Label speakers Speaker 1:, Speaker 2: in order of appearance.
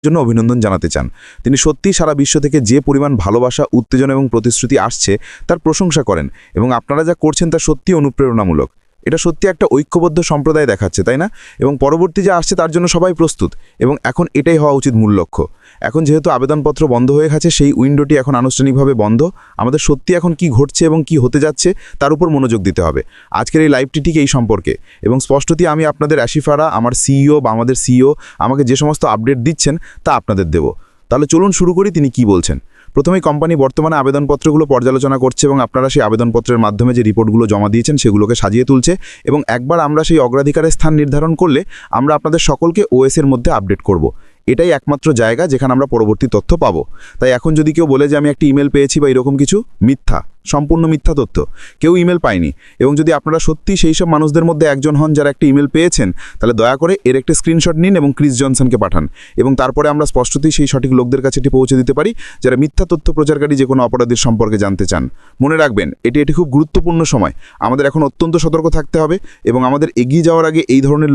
Speaker 1: জন্য অভিনন্দন জানাতে চান। তিনি সত্যিই সারা বিশ্ব থেকে যে পরিমাণ ভালোবাসা, উত্তেজনা এবং প্রতিশ্রুতি আসছে তার প্রশংসা করেন, এবং আপনারা যা করছেন তা সত্যিই অনুপ্রেরণামূলক। এটা সত্যি একটা ঐক্যবদ্ধ সম্প্রদায় দেখাচ্ছে, তাই না? এবং পরবর্তী যা আসছে তার জন্য সবাই প্রস্তুত, এবং এখন এটাই হওয়া উচিত মূল লক্ষ্য। এখন যেহেতু আবেদনপত্র বন্ধ হয়ে গেছে, সেই উইন্ডোটি এখন আনুষ্ঠানিকভাবে বন্ধ। আমাদের সত্যি এখন কি ঘটছে এবং কি হতে যাচ্ছে তার উপর মনোযোগ দিতে হবে। আজকের এই লাইভটি ঠিক এই সম্পর্কে, এবং স্পষ্টতই আমি আপনাদের অ্যাশিফারা, আমার সিইও বা আমাদের সিইও আমাকে যে সমস্ত আপডেট দিচ্ছেন তা আপনাদের দেব। তাহলে চলুন শুরু করি তিনি কি বলছেন। প্রথমেই কোম্পানি বর্তমানে আবেদনপত্রগুলো পর্যালোচনা করছে, এবং আপনারা সেই আবেদনপত্রের মাধ্যমে যে রিপোর্টগুলো জমা দিয়েছেন সেগুলোকে সাজিয়ে তুলছে, এবং একবার আমরা সেই অগ্রাধিকারের স্থান নির্ধারণ করলে আমরা আপনাদের সকলকে ওএসের মধ্যে আপডেট করব। এটাই একমাত্র জায়গা যেখানে আমরা পরবর্তী তথ্য পাবো। তাই এখন যদি কেউ বলে যে আমি একটি ইমেল পেয়েছি বা এরকম কিছু, মিথ্যা, সম্পূর্ণ মিথ্যা তথ্য। কেউ ইমেল পায়নি। এবং যদি আপনারা সত্যি সেই সব মানুষদের মধ্যে একজন হন যারা একটা ইমেল পেয়েছেন, তাহলে দয়া করে এর একটা স্ক্রিনশট নিন এবং ক্রিস জনসনকে পাঠান, এবং তারপরে আমরা স্পষ্টতই সেই সঠিক লোকদের কাছে এটি পৌঁছে দিতে পারি যারা মিথ্যা তথ্য প্রচারকারী যে কোনো অপরাধীর সম্পর্কে জানতে চান। মনে রাখবেন, এটি খুব গুরুত্বপূর্ণ সময়। আমাদের এখন অত্যন্ত সতর্ক থাকতে হবে, এবং আমাদের এগিয়ে যাওয়ার আগে এই ধরনের লোক